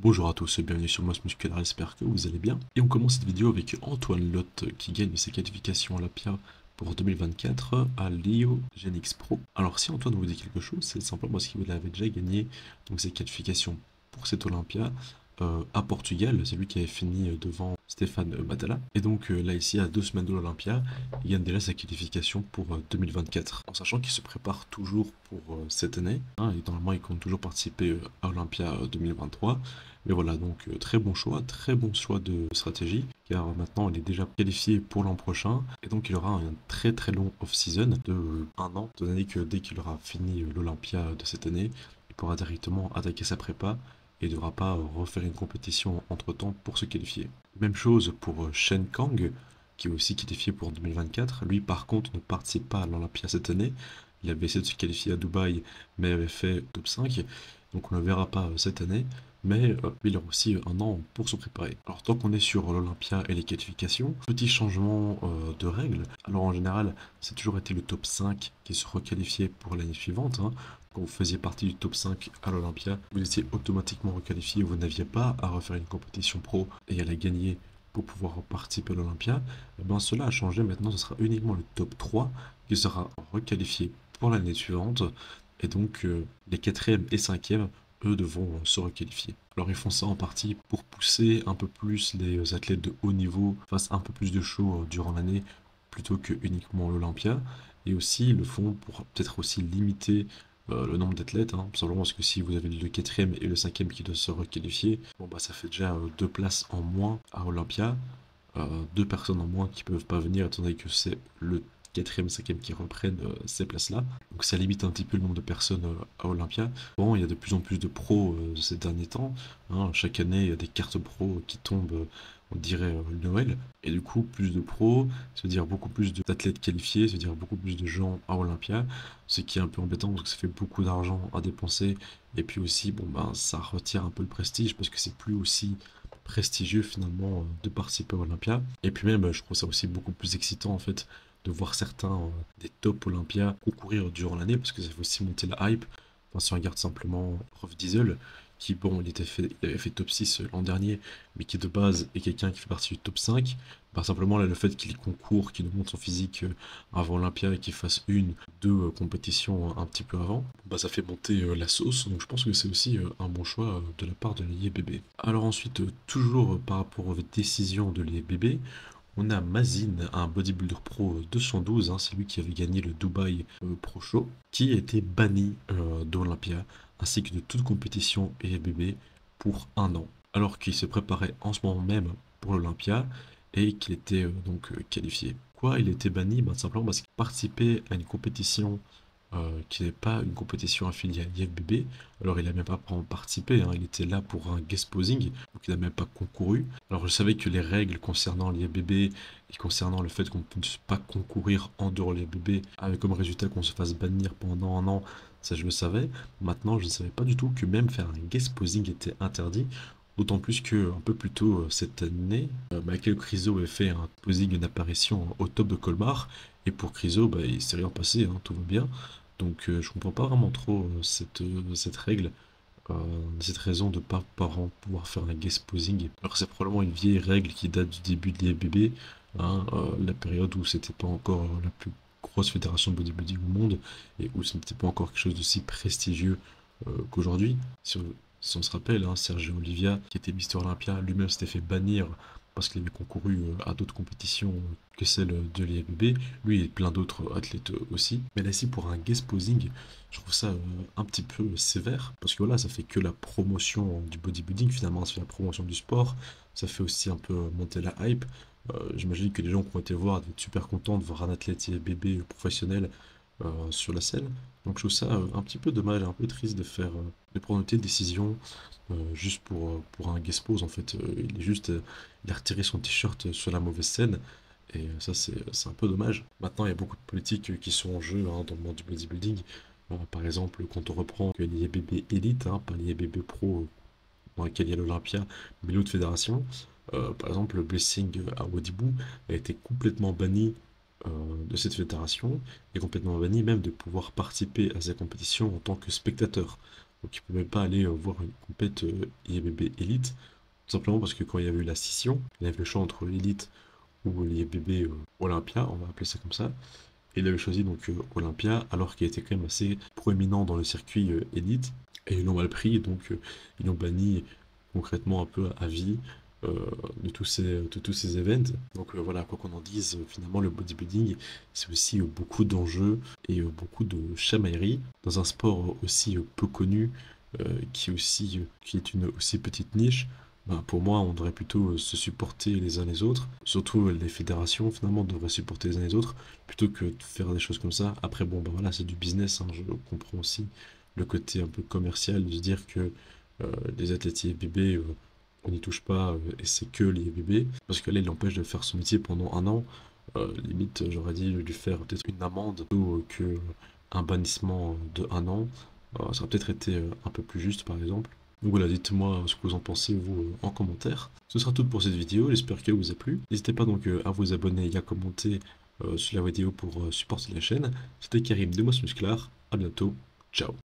Bonjour à tous et bienvenue sur Moss Musculaire, j'espère que vous allez bien. Et on commence cette vidéo avec Antoine Lotte qui gagne ses qualifications Olympia pour 2024 à l'Io Genix Pro. Alors si Antoine vous dit quelque chose, c'est simplement parce qu'il avait déjà gagné donc, ses qualifications pour cet Olympia à Portugal. C'est lui qui avait fini devant Stéphane Matala. Et donc là ici, à 2 semaines de l'Olympia, il gagne déjà sa qualification pour 2024. En sachant qu'il se prépare toujours pour cette année. Hein, et normalement, il compte toujours participer à Olympia 2023. Mais voilà, donc très bon choix de stratégie, car maintenant il est déjà qualifié pour l'an prochain, et donc il aura un très long off-season de 1 an, étant donné que dès qu'il aura fini l'Olympia de cette année, il pourra directement attaquer sa prépa, et il ne devra pas refaire une compétition entre-temps pour se qualifier. Même chose pour Shen Kang, qui est aussi qualifié pour 2024. Lui par contre ne participe pas à l'Olympia cette année, il avait essayé de se qualifier à Dubaï, mais avait fait top 5, donc on ne le verra pas cette année. Mais il aura aussi 1 an pour se préparer. Alors tant qu'on est sur l'Olympia et les qualifications, petit changement de règles. Alors en général, c'est toujours été le top 5 qui se requalifiait pour l'année suivante. Hein. Quand vous faisiez partie du top 5 à l'Olympia, vous étiez automatiquement requalifié, vous n'aviez pas à refaire une compétition pro et à la gagner pour pouvoir participer à l'Olympia. Eh bien cela a changé, maintenant ce sera uniquement le top 3 qui sera requalifié pour l'année suivante. Et donc les 4e et 5e eux devront se requalifier. Alors ils font ça en partie pour pousser un peu plus les athlètes de haut niveau, fassent un peu plus de show durant l'année plutôt que uniquement l'Olympia. Et aussi ils le font pour peut-être aussi limiter le nombre d'athlètes, hein, simplement parce que si vous avez le 4e et le 5e qui doivent se requalifier, bon bah ça fait déjà 2 places en moins à Olympia, 2 personnes en moins qui peuvent pas venir étant donné que c'est le 4e, 5e qui reprennent ces places-là. Donc ça limite un petit peu le nombre de personnes à Olympia. Bon, il y a de plus en plus de pros ces derniers temps. Hein. Chaque année, il y a des cartes pro qui tombent, on dirait Noël. Et du coup, plus de pros, c'est-à-dire beaucoup plus d'athlètes qualifiés, c'est-à-dire beaucoup plus de gens à Olympia. Ce qui est un peu embêtant parce que ça fait beaucoup d'argent à dépenser. Et puis aussi, bon ben, ça retire un peu le prestige parce que c'est plus aussi prestigieux finalement de participer à Olympia. Et puis même, je trouve ça aussi beaucoup plus excitant en fait de voir certains des top Olympia concourir durant l'année parce que ça fait aussi monter la hype. Enfin, si on regarde simplement Prof Diesel, qui bon, il avait fait top 6 l'an dernier, mais qui de base est quelqu'un qui fait partie du top 5, bah, simplement là, le fait qu'il concourt, qu'il nous montre son physique avant Olympia et qu'il fasse une, deux compétitions un petit peu avant, bah, ça fait monter la sauce, donc je pense que c'est aussi un bon choix de la part de l'IFBB. Alors ensuite, toujours par rapport aux décisions de l'IFBB, on a Mazin, un bodybuilder pro 212, hein, c'est lui qui avait gagné le Dubaï Pro Show, qui a été banni d'Olympia ainsi que de toute compétition IFBB pour 1 an, alors qu'il se préparait en ce moment même pour l'Olympia et qu'il était donc qualifié. Pourquoi il était banni? Ben, simplement parce qu'il participait à une compétition qui n'est pas une compétition affiliée à l'IFBB. Alors il n'a même pas participé, hein, il était là pour un guest posing, donc il n'a même pas concouru. Alors je savais que les règles concernant l'IFBB et concernant le fait qu'on ne puisse pas concourir en dehors de l'IFBB avait comme résultat qu'on se fasse bannir pendant 1 an, ça je le savais. Maintenant je ne savais pas du tout que même faire un guest posing était interdit. D'autant plus que un peu plus tôt cette année, Michael Criso avait fait un posing, une apparition au top de Colmar. Et pour Criso, bah, il s'est rien passé, hein, tout va bien. Donc je comprends pas vraiment trop cette règle, cette raison de pas pouvoir faire un guest posing. Alors c'est probablement une vieille règle qui date du début de l'IFBB, hein, la période où c'était pas encore la plus grosse fédération de bodybuilding au monde et où ce n'était pas encore quelque chose d'aussi prestigieux qu'aujourd'hui. Si on se rappelle, hein, Sergio Olivia, qui était Mister Olympia, lui-même s'était fait bannir parce qu'il avait concouru à d'autres compétitions que celles de l'IFBB, lui et plein d'autres athlètes aussi. Mais là ici pour un guest posing, je trouve ça un petit peu sévère, parce que voilà, ça fait que la promotion du bodybuilding, finalement ça fait la promotion du sport, ça fait aussi un peu monter la hype. J'imagine que les gens qui ont été voir doivent être super contents de voir un athlète IFBB professionnel sur la scène. Donc je trouve ça un petit peu dommage, un peu triste de prendre une telle décision juste pour un guest pose en fait. Il a retiré son t-shirt sur la mauvaise scène et ça c'est un peu dommage. Maintenant il y a beaucoup de politiques qui sont en jeu hein, dans le monde du bodybuilding. Par exemple quand on reprend que l'IFBB Elite, hein, pas l'IFBB Pro dans lequel il y a l'Olympia, mais l'autre fédération. Par exemple, le blessing à Wadibou a été complètement banni euh, de cette fédération et complètement banni même de pouvoir participer à ces compétitions en tant que spectateur. Donc il ne pouvait pas aller voir une compète IFBB Elite, tout simplement parce que quand il y avait eu la scission, il y avait le choix entre l'Elite ou l'IFBB Olympia, on va appeler ça comme ça. Et il avait choisi donc Olympia, alors qu'il était quand même assez proéminent dans le circuit Elite. Et ils l'ont mal pris, donc ils l'ont banni concrètement un peu à vie euh, de tous ces events. Donc voilà, quoi qu'on en dise, finalement le bodybuilding, c'est aussi beaucoup d'enjeux et beaucoup de chamaillerie dans un sport aussi peu connu, qui est une aussi petite niche. Ben, pour moi, on devrait plutôt se supporter les uns les autres. Surtout les fédérations, finalement, devraient supporter les uns les autres plutôt que de faire des choses comme ça. Après, bon, ben voilà, c'est du business, hein, je comprends aussi le côté un peu commercial de se dire que les athlètes IFBB, on n'y touche pas et c'est que l'IFBB. Parce que là, il l'empêche de faire son métier pendant un an. Limite, j'aurais dit de lui faire peut-être une amende plutôt que un bannissement de un an. Ça aurait peut-être été un peu plus juste, par exemple. Donc voilà, dites-moi ce que vous en pensez, vous, en commentaire. Ce sera tout pour cette vidéo, j'espère qu'elle vous a plu. N'hésitez pas donc à vous abonner et à commenter sur la vidéo pour supporter la chaîne. C'était Karim de Moss Musclar, à bientôt, ciao.